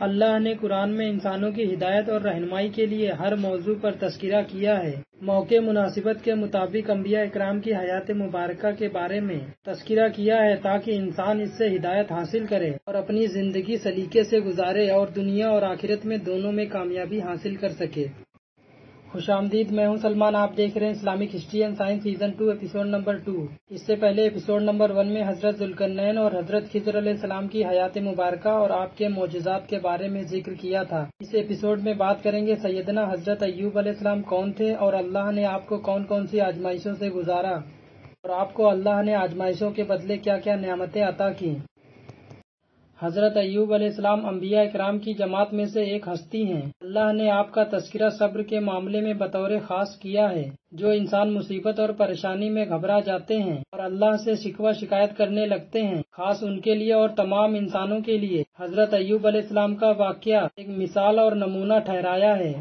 اللہ نے قرآن میں انسانوں کی ہدایت اور رہنمائی کے لیے ہر موضوع پر تذکرہ کیا ہے۔ موقع مناسبت کے مطابق انبیاء اکرام کی حیات مبارکہ کے بارے میں تذکرہ کیا ہے تاکہ انسان اس سے ہدایت حاصل کرے اور اپنی زندگی سلیقے سے گزارے اور دنیا اور آخرت میں دونوں میں کامیابی حاصل کر سکے۔ خوش آمدید، میں ہوں سلمان، آپ دیکھ رہے ہیں Islamic history and science season 2 episode number 2۔ اس سے پہلے ایپیسوڈ نمبر 1 میں حضرت ذوالقرنین اور حضرت خضر علیہ السلام کی حیات مبارکہ اور آپ کے معجزات کے بارے میں ذکر کیا تھا۔ اس ایپیسوڈ میں بات کریں گے سیدنا حضرت ایوب علیہ السلام کون تھے اور اللہ نے آپ کو کون کون سی آزمائشوں سے گزارا اور آپ کو اللہ نے آزمائشوں کے بدلے کیا کیا نعمتیں عطا کی۔ حضرت ایوب علیہ السلام انبیاء اکرام کی جماعت میں سے ایک ہستی ہیں۔ اللہ نے آپ کا تذکرہ صبر کے معاملے میں بطور خاص کیا ہے۔ جو انسان مصیبت اور پریشانی میں گھبرا جاتے ہیں اور اللہ سے شکوہ شکایت کرنے لگتے ہیں، خاص ان کے لیے اور تمام انسانوں کے لیے حضرت ایوب علیہ السلام کا واقعہ ایک مثال اور نمونہ ٹھہرایا ہے۔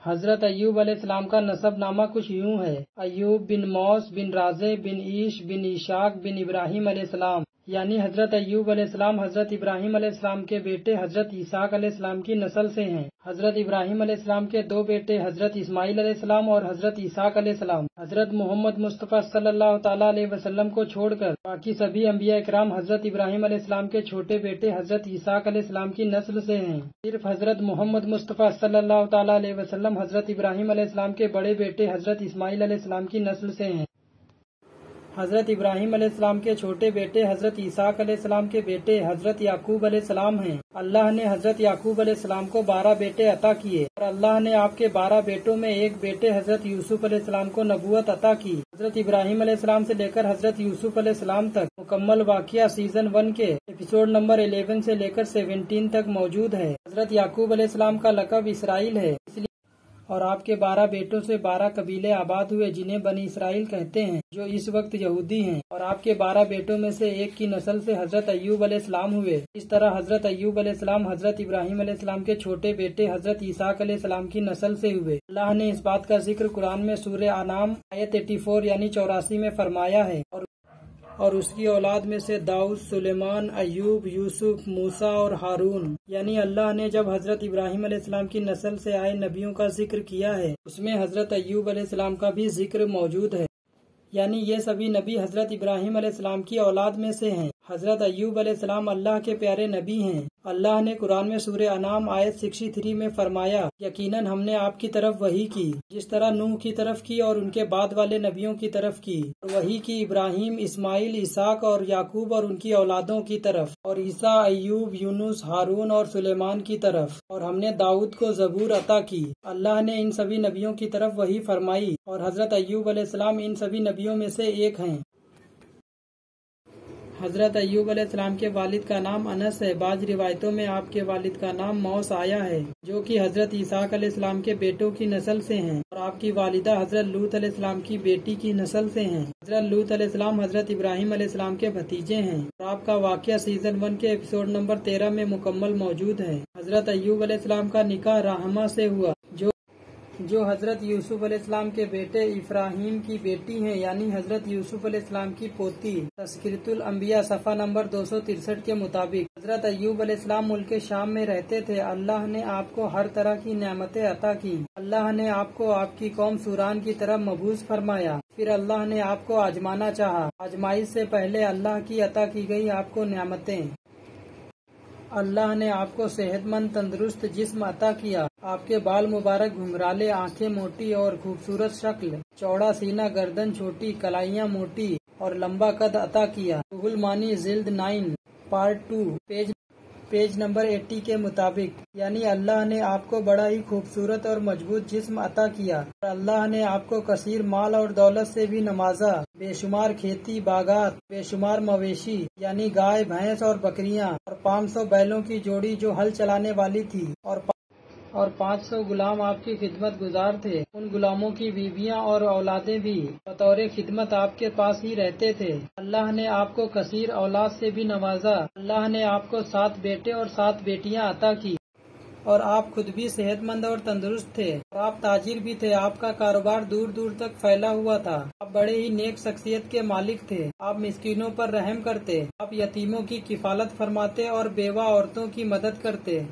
حضرت ایوب علیہ السلام کا نسب نامہ کچھ یوں ہے: ایوب بن موس بن رازے بن عیش بن ایشاق بن ابراہیم علیہ السلام، یعنی حضرت ایوب علیہ السلام حضرت ابراہیم علیہ السلام کے بیٹے حضرت اسحاق علیہ السلام کی نسل سے ہیں۔ حضرت ابراہیم علیہ السلام کے دو بیٹے حضرت اسماعیل علیہ السلام اور حضرت اسحاق علیہ السلام حضرت محمد مصطفیٰ صلی اللہ تعالیٰ علیہ وسلم کو چھوڑ کر باقی سبھی انبیاء اکرام حضرت ابراہیم علیہ السلام کے چھوٹے بیٹے حضرت اسحاق علیہ السلام کی نسل سے ہیں۔ صرف حضرت محمد مصطفیٰ صلی اللہ تعالیٰ علیہ وسلم حضرت ابراہیم علیہ السلام کے بڑے بیٹے حضرت اسماعیل علیہ السلام کی نسل سے ہیں۔ حضرت ابراہیم علیہ السلام کے چھوٹے بیٹے حضرت اسحاق علیہ السلام کے بیٹے حضرت یعقوب علیہ السلام ہیں۔ اللہ نے حضرت یعقوب علیہ السلام کو 12 بیٹے عطا کیے اور اللہ نے آپ کے 12 بیٹوں میں ایک بیٹے حضرت یوسف علیہ السلام کو نبوت عطا کی۔ حضرت ابراہیم علیہ السلام سے لے کر حضرت یوسف علیہ السلام تک مکمل واقعہ سیزن 1 کے ایپیسوڈ نمبر 11 سے لے کر 17 تک موجود ہے۔ حضرت یعقوب علیہ السلام کا لقب اسرائیل ہے، اس لیے اور آپ کے 12 بیٹوں سے 12 قبیلے آباد ہوئے جنہیں بنی اسرائیل کہتے ہیں، جو اس وقت یہودی ہیں، اور آپ کے 12 بیٹوں میں سے ایک کی نسل سے حضرت ایوب علیہ السلام ہوئے۔ اس طرح حضرت ایوب علیہ السلام حضرت ابراہیم علیہ السلام کے چھوٹے بیٹے حضرت اسحاق علیہ السلام کی نسل سے ہوئے۔ اللہ نے اس بات کا ذکر قرآن میں سورہ انعام آیت 84 یعنی 84 میں فرمایا ہے، اور اس کی اولاد میں سے داؤد، سلیمان، ایوب، یوسف، موسیٰ اور ہارون، یعنی اللہ نے جب حضرت ابراہیم علیہ السلام کی نسل سے آئے نبیوں کا ذکر کیا ہے، اس میں حضرت ایوب علیہ السلام کا بھی ذکر موجود ہے، یعنی یہ سبھی نبی حضرت ابراہیم علیہ السلام کی اولاد میں سے ہیں۔ حضرت ایوب علیہ السلام اللہ کے پیارے نبی ہیں۔ اللہ نے قرآن میں سورہ انعام آیت 63 میں فرمایا، یقیناً ہم نے آپ کی طرف وحی کی جس طرح نوح کی طرف کی اور ان کے بعد والے نبیوں کی طرف کی، اور وحی کی ابراہیم، اسماعیل، اسحاق اور یعقوب اور ان کی اولادوں کی طرف، اور عیسیٰ، ایوب، یونس، ہارون اور سلیمان کی طرف، اور ہم نے داؤد کو زبور عطا کی۔ اللہ نے ان سبھی نبیوں کی طرف وحی فرمائی اور حضرت ایوب علیہ السلام ان سبھی نبیوں میں سے ایک ہیں۔ حضرت ایوب علیہ السلام کے والد کا نام انس ہے۔ بعض روایتوں میں آپ کے والد کا نام موس آیا ہے، جو کہ حضرت اسحاق علیہ السلام کے بیٹوں کی نسل سے ہیں، اور آپ کی والدہ حضرت لوط علیہ السلام کی بیٹی کی نسل سے ہیں۔ حضرت لوط علیہ السلام حضرت ابراہیم علیہ السلام کے بھتیجے ہیں، اور آپ کا واقعہ سیزن 1 کے ایپیسوڈ نمبر 13 میں مکمل موجود ہے۔ حضرت ایوب علیہ السلام کا نکاح راحمہ سے ہوا، جو حضرت یوسف علیہ السلام کے بیٹے افراہیم کی بیٹی ہیں، یعنی حضرت یوسف علیہ السلام کی پوتی۔ تذکرۃ الانبیاء صفحہ نمبر 263 کے مطابق حضرت ایوب علیہ السلام ملک شام میں رہتے تھے۔ اللہ نے آپ کو ہر طرح کی نعمتیں عطا کی۔ اللہ نے آپ کو آپ کی قوم سوران کی طرف مبعوث فرمایا، پھر اللہ نے آپ کو آزمانا چاہا۔ آزمائش سے پہلے اللہ کی عطا کی گئی آپ کو نعمتیں۔ اللہ نے آپ کو صحت مند تندرست جسم عطا کیا۔ آپ کے بال مبارک گھنگرالے، آنکھیں موٹی اور خوبصورت شکل، چوڑا سینہ، گردن چھوٹی، کلائیاں موٹی اور لمبا قد عطا کیا۔ روح المانی جلد 9 پارٹ 2 پیج نمبر 80 کے مطابق، یعنی اللہ نے آپ کو بڑا ہی خوبصورت اور مضبوط جسم عطا کیا، اور اللہ نے آپ کو کثیر مال اور دولت سے بھی نوازا۔ بے شمار کھیتی باغات، بے شمار مویشی یعنی گائے، بھینس اور بکریاں، اور 500 بیلوں کی جوڑی جو ہل چلانے والی تھی، اور 500 غلام آپ کی خدمت گزار تھے۔ ان غلاموں کی بیویاں اور اولادیں بھی بطور خدمت آپ کے پاس ہی رہتے تھے۔ اللہ نے آپ کو کثیر اولاد سے بھی نوازا۔ اللہ نے آپ کو 7 بیٹے اور 7 بیٹیاں عطا کی۔ اور آپ خود بھی صحت مند اور تندرست تھے اور آپ تاجر بھی تھے. آپ کا کاروبار دور دور تک پھیلا ہوا تھا. آپ بڑے ہی نیک شخصیت کے مالک تھے. آپ مسکینوں پر رحم کرتے. آپ یتیموں کی کفالت فرماتے اور بیوہ عورتوں کی مدد کرتے.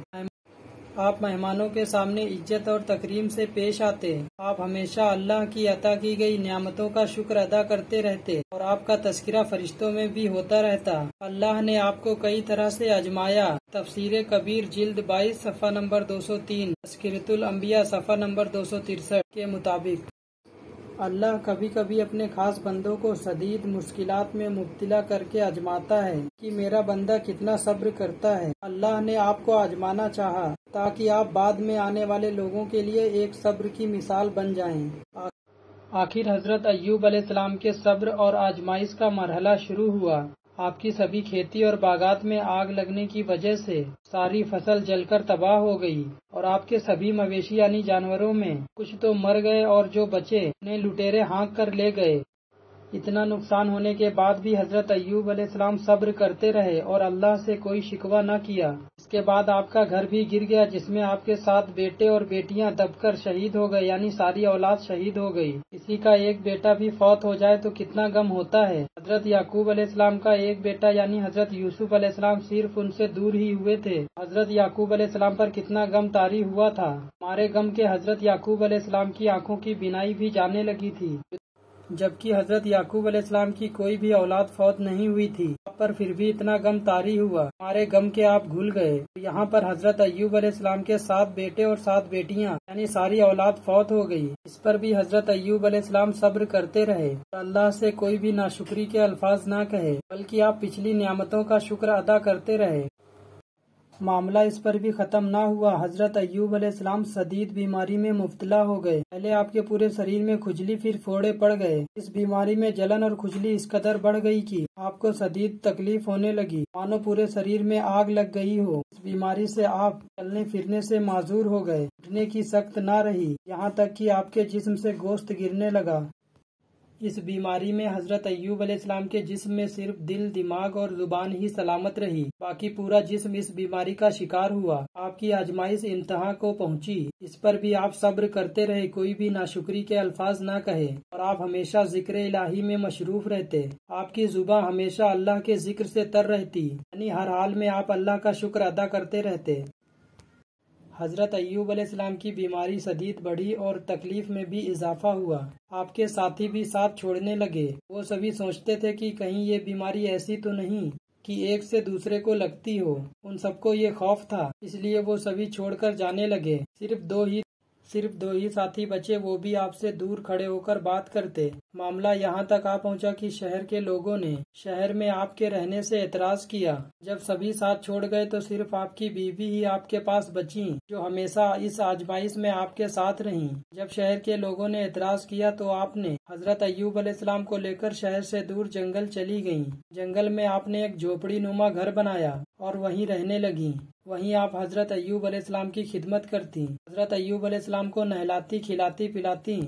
آپ مہمانوں کے سامنے عزت اور تکریم سے پیش آتے. آپ ہمیشہ اللہ کی عطا کی گئی نعمتوں کا شکر ادا کرتے رہتے اور آپ کا تذکرہ فرشتوں میں بھی ہوتا رہتا. اللہ نے آپ کو کئی طرح سے آزمایا. تفسیر کبیر جلد 22 صفحہ نمبر 203، تذکرۃ الانبیاء صفحہ نمبر 263 کے مطابق اللہ کبھی کبھی اپنے خاص بندوں کو شدید مشکلات میں مبتلا کر کے آزماتا ہے کہ میرا بندہ کتنا صبر کرتا ہے. اللہ نے آپ کو آزمانا چاہا تاکہ آپ بعد میں آنے والے لوگوں کے لیے ایک صبر کی مثال بن جائیں. آخر حضرت ایوب علیہ السلام کے صبر اور آزمائش کا مرحلہ شروع ہوا. آپ کی سبھی کھیتی اور باغات میں آگ لگنے کی وجہ سے ساری فصل جل کر تباہ ہو گئی اور آپ کے سبھی مویشی یعنی جانوروں میں کچھ تو مر گئے اور جو بچے انہیں لٹیرے ہانک کر لے گئے. اتنا نقصان ہونے کے بعد بھی حضرت ایوب علیہ السلام صبر کرتے رہے اور اللہ سے کوئی شکوہ نہ کیا. اس کے بعد آپ کا گھر بھی گر گیا جس میں آپ کے 7 بیٹے اور بیٹیاں دب کر شہید ہو گئے یعنی ساری اولاد شہید ہو گئی. کسی کا ایک بیٹا بھی فوت ہو جائے تو کتنا غم ہوتا ہے. حضرت یعقوب علیہ السلام کا ایک بیٹا یعنی حضرت یوسف علیہ السلام صرف ان سے دور ہی ہوئے تھے. حضرت یعقوب علیہ السلام پر کتنا غم طاری ہوا تھا. ہمارے غم کے حضرت یعقوب علیہ السلام کی آنکھوں کی بینائی بھی جانے لگی تھی جبکہ حضرت یعقوب علیہ السلام کی کوئی بھی اولاد فوت نہیں ہوئی تھی. آپ پر پھر بھی اتنا غم طاری ہوا. ہمارے غم کے آپ بھول گئے. یہاں پر حضرت ایوب علیہ السلام کے 7 بیٹے اور 7 بیٹیاں یعنی ساری اولاد فوت ہو گئی. اس پر بھی حضرت ایوب علیہ السلام صبر کرتے رہے اور اللہ سے کوئی بھی ناشکری کے الفاظ نہ کہے بلکہ آپ پچھلی نعمتوں کا شکر ادا کرتے رہے. معاملہ اس پر بھی ختم نہ ہوا. حضرت ایوب علیہ السلام شدید بیماری میں مبتلا ہو گئے. پہلے آپ کے پورے شریر میں کھجلی پھر پھوڑے پڑ گئے. اس بیماری میں جلن اور کھجلی اس قدر بڑھ گئی کہ آپ کو شدید تکلیف ہونے لگی مانو پورے شریر میں آگ لگ گئی ہو. اس بیماری سے آپ چلنے پھرنے سے معذور ہو گئے. اٹھنے کی سخت نہ رہی یہاں تک کہ آپ کے جسم سے گوشت گرنے لگا. اس بیماری میں حضرت ایوب علیہ السلام کے جسم میں صرف دل، دماغ اور زبان ہی سلامت رہی. باقی پورا جسم اس بیماری کا شکار ہوا. آپ کی آزمائش انتہا کو پہنچی. اس پر بھی آپ صبر کرتے رہے. کوئی بھی ناشکری کے الفاظ نہ کہے اور آپ ہمیشہ ذکر الہی میں مصروف رہتے. آپ کی زبان ہمیشہ اللہ کے ذکر سے تر رہتی یعنی ہر حال میں آپ اللہ کا شکر ادا کرتے رہتے. حضرت ایوب علیہ السلام کی بیماری شدید بڑھی اور تکلیف میں بھی اضافہ ہوا. آپ کے ساتھی بھی ساتھ چھوڑنے لگے. وہ سبھی سوچتے تھے کہ کہیں یہ بیماری ایسی تو نہیں کہ ایک سے دوسرے کو لگتی ہو. ان سب کو یہ خوف تھا اس لیے وہ سبھی چھوڑ کر جانے لگے. صرف دو ہی ساتھی بچے. وہ بھی آپ سے دور کھڑے ہو کر بات کرتے. معاملہ یہاں تک آ پہنچا کہ شہر کے لوگوں نے شہر میں آپ کے رہنے سے اعتراض کیا. جب سبھی ساتھ چھوڑ گئے تو صرف آپ کی بیوی ہی آپ کے پاس بچی جو ہمیشہ اس آزمائش میں آپ کے ساتھ رہیں. جب شہر کے لوگوں نے اعتراض کیا تو آپ نے حضرت ایوب علیہ السلام کو لے کر شہر سے دور جنگل چلی گئیں. جنگل میں آپ نے ایک جھوپڑی نما گھر بنایا اور وہیں رہنے لگیں. وہیں آپ حضرت ایوب علیہ السلام کی خدمت کرتی. حضرت ایوب علیہ السلام کو نہلاتی، کھلاتی، پلاتی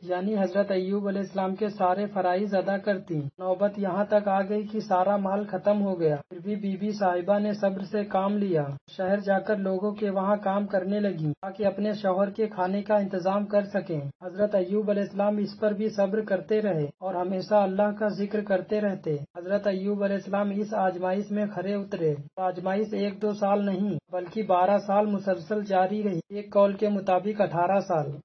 یعنی حضرت ایوب علیہ السلام کے سارے فرائض ادا کرتی. نوبت یہاں تک آ گئی کہ سارا مال ختم ہو گیا. پھر بھی بی بی صاحبہ نے صبر سے کام لیا. شہر جا کر لوگوں کے وہاں کام کرنے لگی تاکہ اپنے شوہر کے کھانے کا انتظام کر سکیں. حضرت ایوب علیہ السلام اس پر بھی صبر کرتے رہے اور ہمیشہ اللہ کا ذکر کرتے رہتے. حضرت ایوب علیہ السلام اس آزمائش میں کھرے اترے. آزمائش 1-2 سال نہیں بلکہ 12 سال مسلسل جاری رہی. ایک قول کے مطابق 18 سال.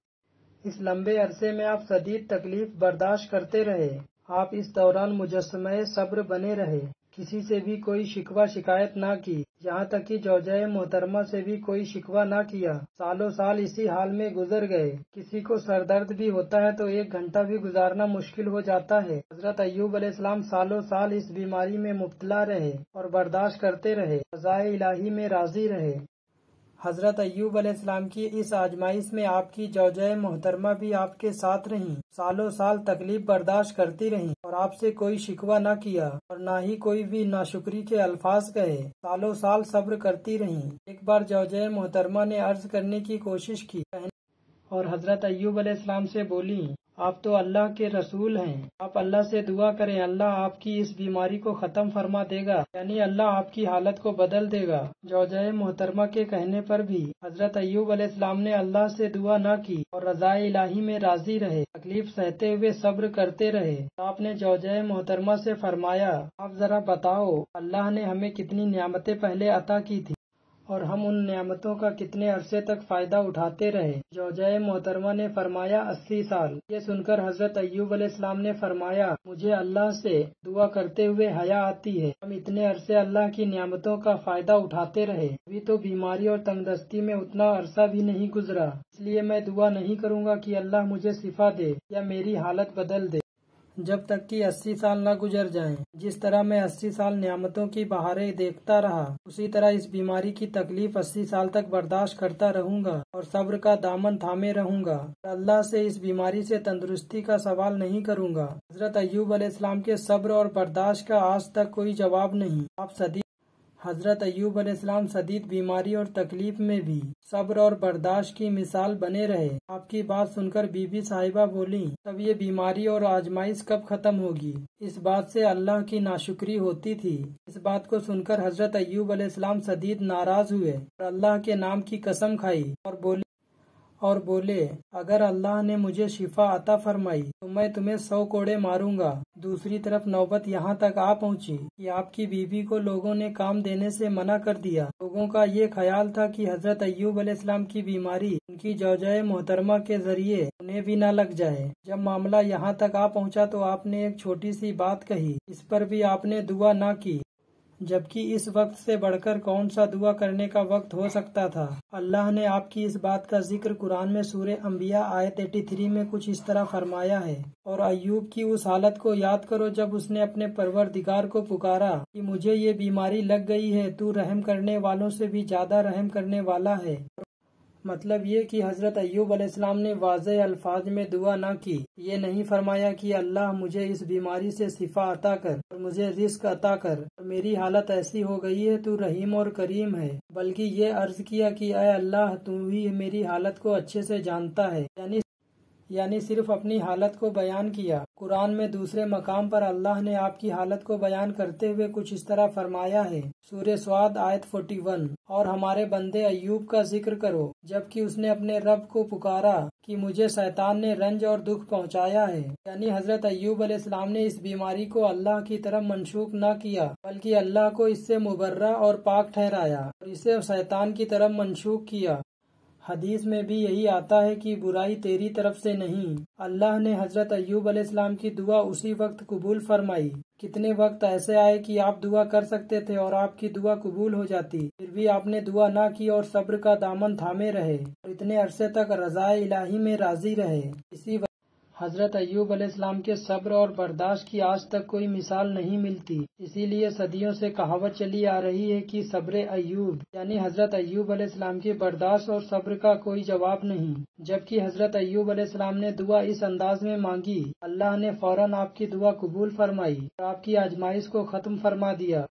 اس لمبے عرصے میں آپ شدید تکلیف برداشت کرتے رہے. آپ اس دوران مجسمہ صبر بنے رہے. کسی سے بھی کوئی شکوہ شکایت نہ کی. یہاں تک کہ زوجہ محترمہ سے بھی کوئی شکوہ نہ کیا. سالوں سال اسی حال میں گزر گئے. کسی کو سر درد بھی ہوتا ہے تو 1 گھنٹہ بھی گزارنا مشکل ہو جاتا ہے. حضرت ایوب علیہ السلام سالوں سال اس بیماری میں مبتلا رہے اور برداشت کرتے رہے. قضائے الہی میں راضی رہے. حضرت ایوب علیہ السلام کی اس آزمائش میں آپ کی زوجہ محترمہ بھی آپ کے ساتھ رہیں. سالوں سال تکلیف برداشت کرتی رہیں اور آپ سے کوئی شکوہ نہ کیا اور نہ ہی کوئی بھی ناشکری کے الفاظ کہے. سالوں سال صبر کرتی رہیں. ایک بار زوجہ محترمہ نے عرض کرنے کی کوشش کی اور حضرت ایوب علیہ السلام سے بولی آپ تو اللہ کے رسول ہیں، آپ اللہ سے دعا کریں، اللہ آپ کی اس بیماری کو ختم فرما دے گا، یعنی اللہ آپ کی حالت کو بدل دے گا۔ زوجہ محترمہ کے کہنے پر بھی حضرت ایوب علیہ السلام نے اللہ سے دعا نہ کی اور رضا الہی میں راضی رہے، تکلیف سہتے ہوئے صبر کرتے رہے۔ آپ نے زوجہ محترمہ سے فرمایا آپ ذرا بتاؤ اللہ نے ہمیں کتنی نعمتیں پہلے عطا کی تھی اور ہم ان نعمتوں کا کتنے عرصے تک فائدہ اٹھاتے رہے؟ زوجہ محترمہ نے فرمایا 80 سال۔ یہ سن کر حضرت ایوب علیہ السلام نے فرمایا مجھے اللہ سے دعا کرتے ہوئے حیا آتی ہے، ہم اتنے عرصے اللہ کی نعمتوں کا فائدہ اٹھاتے رہے، ابھی تو بیماری اور تنگ دستی میں اتنا عرصہ بھی نہیں گزرا، اس لیے میں دعا نہیں کروں گا کہ اللہ مجھے شفا دے یا میری حالت بدل دے جب تک کہ 80 سال نہ گزر جائیں۔ جس طرح میں 80 سال نعمتوں کی بہاریں دیکھتا رہا، اسی طرح اس بیماری کی تکلیف 80 سال تک برداشت کرتا رہوں گا اور صبر کا دامن تھامے رہوں گا، اللہ سے اس بیماری سے تندرستی کا سوال نہیں کروں گا۔ حضرت ایوب علیہ السلام کے صبر اور برداشت کا آج تک کوئی جواب نہیں۔ حضرت ایوب علیہ السلام شدید بیماری اور تکلیف میں بھی صبر اور برداشت کی مثال بنے رہے۔ آپ کی بات سن کر بی بی صاحبہ بولیں تب یہ بیماری اور آزمائش کب ختم ہوگی؟ اس بات سے اللہ کی ناشکری ہوتی تھی۔ اس بات کو سن کر حضرت ایوب علیہ السلام شدید ناراض ہوئے اور اللہ کے نام کی قسم کھائی اور بولے اگر اللہ نے مجھے شفا عطا فرمائی تو میں تمہیں 100 کوڑے ماروں گا۔ دوسری طرف نوبت یہاں تک آ پہنچی کہ آپ کی بیوی کو لوگوں نے کام دینے سے منع کر دیا۔ لوگوں کا یہ خیال تھا کہ حضرت ایوب علیہ السلام کی بیماری ان کی زوجہ محترمہ کے ذریعے انہیں بھی نہ لگ جائے۔ جب معاملہ یہاں تک آ پہنچا تو آپ نے ایک چھوٹی سی بات کہی، اس پر بھی آپ نے دعا نہ کی، جبکہ اس وقت سے بڑھ کر کون سا دعا کرنے کا وقت ہو سکتا تھا؟ اللہ نے آپ کی اس بات کا ذکر قرآن میں سورہ انبیاء آیت 83 میں کچھ اس طرح فرمایا ہے، اور ایوب کی اس حالت کو یاد کرو جب اس نے اپنے پروردگار کو پکارا کہ مجھے یہ بیماری لگ گئی ہے، تو رحم کرنے والوں سے بھی زیادہ رحم کرنے والا ہے۔ مطلب یہ کہ حضرت ایوب علیہ السلام نے واضح الفاظ میں دعا نہ کی، یہ نہیں فرمایا کہ اللہ مجھے اس بیماری سے شفا عطا کر اور مجھے رزق عطا کر اور میری حالت ایسی ہو گئی ہے تو رحیم اور کریم ہے، بلکہ یہ عرض کیا کہ اے اللہ تو ہی میری حالت کو اچھے سے جانتا ہے، یعنی صرف اپنی حالت کو بیان کیا۔ قرآن میں دوسرے مقام پر اللہ نے آپ کی حالت کو بیان کرتے ہوئے کچھ اس طرح فرمایا ہے، سورہ سعد آیت 41، اور ہمارے بندے ایوب کا ذکر کرو جبکہ اس نے اپنے رب کو پکارا کہ مجھے شیطان نے رنج اور دکھ پہنچایا ہے، یعنی حضرت ایوب علیہ السلام نے اس بیماری کو اللہ کی طرف منسوخ نہ کیا بلکہ اللہ کو اس سے مبرہ اور پاک ٹھہرایا اور اسے شیطان کی طرف منسوخ کیا۔ حدیث میں بھی یہی آتا ہے کہ برائی تیری طرف سے نہیں۔ اللہ نے حضرت ایوب علیہ السلام کی دعا اسی وقت قبول فرمائی۔ کتنے وقت ایسے آئے کہ آپ دعا کر سکتے تھے اور آپ کی دعا قبول ہو جاتی، پھر بھی آپ نے دعا نہ کی اور صبر کا دامن تھامے رہے اور اتنے عرصے تک رضا الہی میں راضی رہے۔ اسی وقت حضرت ایوب علیہ السلام کے صبر اور برداشت کی آج تک کوئی مثال نہیں ملتی، اسی لیے صدیوں سے کہاوت چلی آ رہی ہے کہ صبر ایوب، یعنی حضرت ایوب علیہ السلام کی برداشت اور صبر کا کوئی جواب نہیں۔ جبکہ حضرت ایوب علیہ السلام نے دعا اس انداز میں مانگی، اللہ نے فوراً آپ کی دعا قبول فرمائی اور آپ کی آزمائش کو ختم فرما دیا۔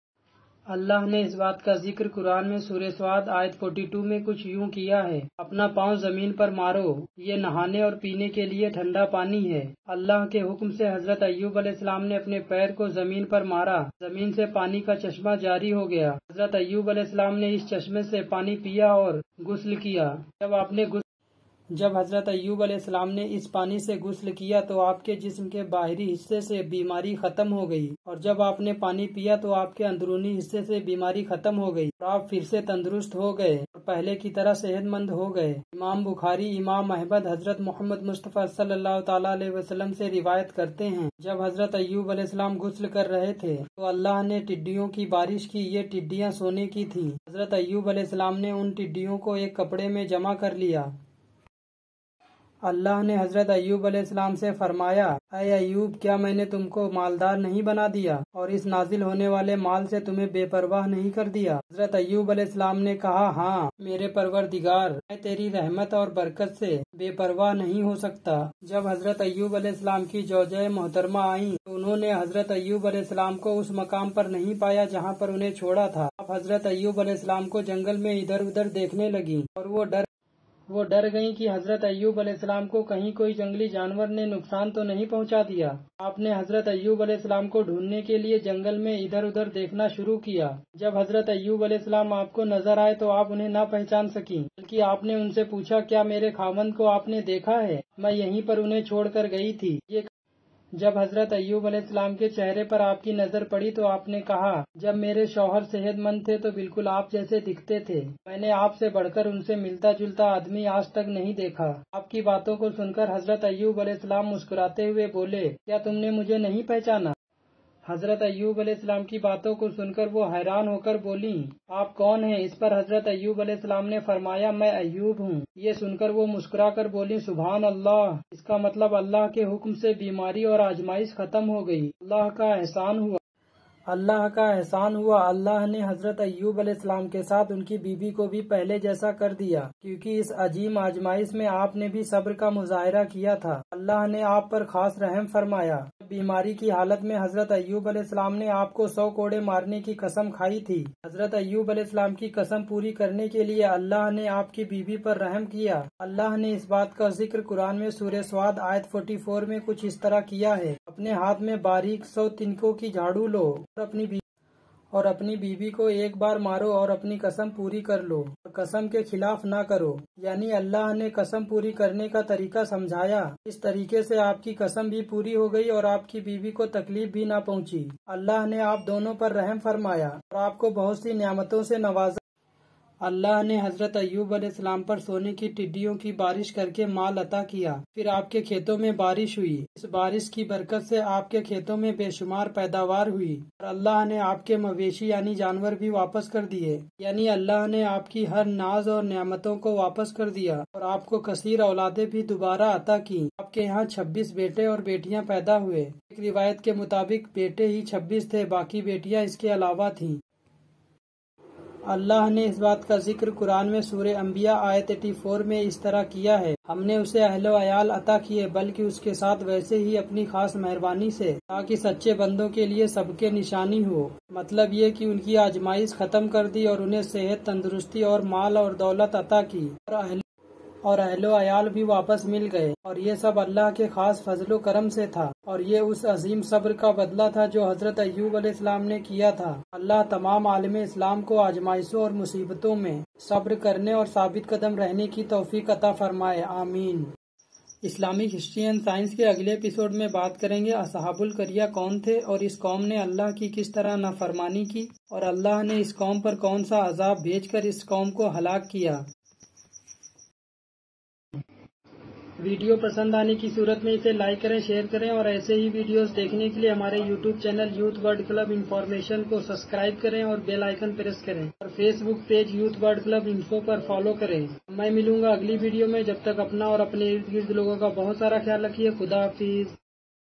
اللہ نے اس بات کا ذکر قرآن میں سورہ سعد آیت 42 میں کچھ یوں کیا ہے، اپنا پاؤں زمین پر مارو، یہ نہانے اور پینے کے لیے ٹھنڈا پانی ہے۔ اللہ کے حکم سے حضرت ایوب علیہ السلام نے اپنے پیر کو زمین پر مارا، زمین سے پانی کا چشمہ جاری ہو گیا۔ حضرت ایوب علیہ السلام نے اس چشمے سے پانی پیا اور غسل کیا۔ جب حضرت ایوب علیہ السلام نے اس پانی سے غسل کیا تو آپ کے جسم کے باہری حصے سے بیماری ختم ہو گئی، اور جب آپ نے پانی پیا تو آپ کے اندرونی حصے سے بیماری ختم ہو گئی اور آپ پھر سے تندرست ہو گئے اور پہلے کی طرح صحت مند ہو گئے۔ امام بخاری، امام احمد حضرت محمد مصطفیٰ صلی اللہ تعالیٰ علیہ وسلم سے روایت کرتے ہیں، جب حضرت ایوب علیہ السلام غسل کر رہے تھے تو اللہ نے ٹڈیوں کی بارش کی، یہ ٹڈیاں سونے کی تھیں۔ حضرت ایوب علیہ السلام نے ان ٹڈیوں کو ایک کپڑے میں جمع کر لیا۔ اللہ نے حضرت ایوب علیہ السلام سے فرمایا، اے ایوب، کیا میں نے تم کو مالدار نہیں بنا دیا اور اس نازل ہونے والے مال سے تمہیں بے پرواہ نہیں کر دیا؟ حضرت ایوب علیہ السلام نے کہا، ہاں میرے پروردگار، میں تیری رحمت اور برکت سے بے پرواہ نہیں ہو سکتا۔ جب حضرت ایوب علیہ السلام کی زوجہ محترمہ آئیں تو انہوں نے حضرت ایوب علیہ السلام کو اس مقام پر نہیں پایا جہاں پر انہیں چھوڑا تھا۔ اب حضرت ایوب علیہ السلام کو جنگل میں ادھر ادھر دیکھنے لگیں اور وہ ڈر گئیں کہ حضرت ایوب علیہ السلام کو کہیں کوئی جنگلی جانور نے نقصان تو نہیں پہنچا دیا۔ آپ نے حضرت ایوب علیہ السلام کو ڈھونڈنے کے لیے جنگل میں ادھر ادھر دیکھنا شروع کیا۔ جب حضرت ایوب علیہ السلام آپ کو نظر آئے تو آپ انہیں نہ پہچان سکیں، بلکہ آپ نے ان سے پوچھا، کیا میرے خاوند کو آپ نے دیکھا ہے؟ میں یہیں پر انہیں چھوڑ کر گئی تھی۔ جب حضرت ایوب علیہ السلام کے چہرے پر آپ کی نظر پڑی تو آپ نے کہا، جب میرے شوہر صحت مند تھے تو بالکل آپ جیسے دکھتے تھے۔ میں نے آپ سے بڑھ کر ان سے ملتا جلتا آدمی آج تک نہیں دیکھا۔ آپ کی باتوں کو سن کر حضرت ایوب علیہ السلام مسکراتے ہوئے بولے، کیا تم نے مجھے نہیں پہچانا؟ حضرت ایوب علیہ السلام کی باتوں کو سن کر وہ حیران ہو کر بولیں، آپ کون ہیں؟ اس پر حضرت ایوب علیہ السلام نے فرمایا، میں ایوب ہوں۔ یہ سن کر وہ مسکرا کر بولیں، سبحان اللہ! اس کا مطلب اللہ کے حکم سے بیماری اور آزمائش ختم ہو گئی۔ اللہ کا احسان ہوا۔ اللہ کا احسان ہوا، اللہ نے حضرت ایوب علیہ السلام کے ساتھ ان کی بیوی کو بھی پہلے جیسا کر دیا، کیونکہ اس عظیم آزمائش میں آپ نے بھی صبر کا مظاہرہ کیا تھا۔ اللہ نے آپ پر خاص رحم فرمایا۔ بیماری کی حالت میں حضرت ایوب علیہ السلام نے آپ کو 100 کوڑے مارنے کی قسم کھائی تھی۔ حضرت ایوب علیہ السلام کی قسم پوری کرنے کے لیے اللہ نے آپ کی بیوی پر رحم کیا۔ اللہ نے اس بات کا ذکر قرآن میں سورہ سواد آیت 44 میں کچھ اس طرح کیا ہے، اپنے ہاتھ میں باریک 100 تنکوں کی جھاڑو لو اور اپنی بیوی کو ایک بار مارو اور اپنی قسم پوری کر لو اور قسم کے خلاف نہ کرو۔ یعنی اللہ نے قسم پوری کرنے کا طریقہ سمجھایا۔ اس طریقے سے آپ کی قسم بھی پوری ہو گئی اور آپ کی بیوی کو تکلیف بھی نہ پہنچی۔ اللہ نے آپ دونوں پر رحم فرمایا اور آپ کو بہت سی نعمتوں سے نوازا۔ اللہ نے حضرت ایوب علیہ السلام پر سونے کی ٹڈیوں کی بارش کر کے مال عطا کیا۔ پھر آپ کے کھیتوں میں بارش ہوئی۔ اس بارش کی برکت سے آپ کے کھیتوں میں بے شمار پیداوار ہوئی اور اللہ نے آپ کے مویشی یعنی جانور بھی واپس کر دیے۔ یعنی اللہ نے آپ کی ہر ناز اور نعمتوں کو واپس کر دیا اور آپ کو کثیر اولادیں بھی دوبارہ عطا کی۔ آپ کے یہاں 26 بیٹے اور بیٹیاں پیدا ہوئے۔ ایک روایت کے مطابق بیٹے ہی 26 تھے، باقی بیٹیاں اس کے علاوہ تھیں۔ اللہ نے اس بات کا ذکر قرآن میں سورہ انبیاء آیت 84 میں اس طرح کیا ہے، ہم نے اسے اہل و عیال عطا کیے، بلکہ اس کے ساتھ ویسے ہی اپنی خاص مہربانی سے، تاکہ سچے بندوں کے لیے سب کے نشانی ہو۔ مطلب یہ کہ ان کی آزمائش ختم کر دی اور انہیں صحت، تندرستی اور مال اور دولت عطا کی اور اہل و عیال بھی واپس مل گئے، اور یہ سب اللہ کے خاص فضل و کرم سے تھا، اور یہ اس عظیم صبر کا بدلہ تھا جو حضرت ایوب علیہ السلام نے کیا تھا۔ اللہ تمام عالم اسلام کو آزمائشوں اور مصیبتوں میں صبر کرنے اور ثابت قدم رہنے کی توفیق عطا فرمائے، آمین۔ اسلامک ہسٹری اینڈ سائنس کے اگلے ایپیسوڈ میں بات کریں گے اصحاب القریہ کون تھے اور اس قوم نے اللہ کی کس طرح نافرمانی کی اور اللہ نے اس قوم پر کون سا عذاب بھیج کر اس قوم کو ہلاک کیا۔ ویڈیو پسند آنے کی صورت میں اسے لائک کریں، شیئر کریں اور ایسے ہی ویڈیوز دیکھنے کے لیے ہمارے YouTube channel Youth World Club Information کو سبسکرائب کریں اور بیل آئیکن پریس کریں اور Facebook page Youth World Club Info پر فالو کریں۔ میں ملوں گا اگلی ویڈیو میں، جب تک اپنا اور اپنے ارد گرد لوگوں کا بہت سارا خیال رکھیے۔ خدا حافظ۔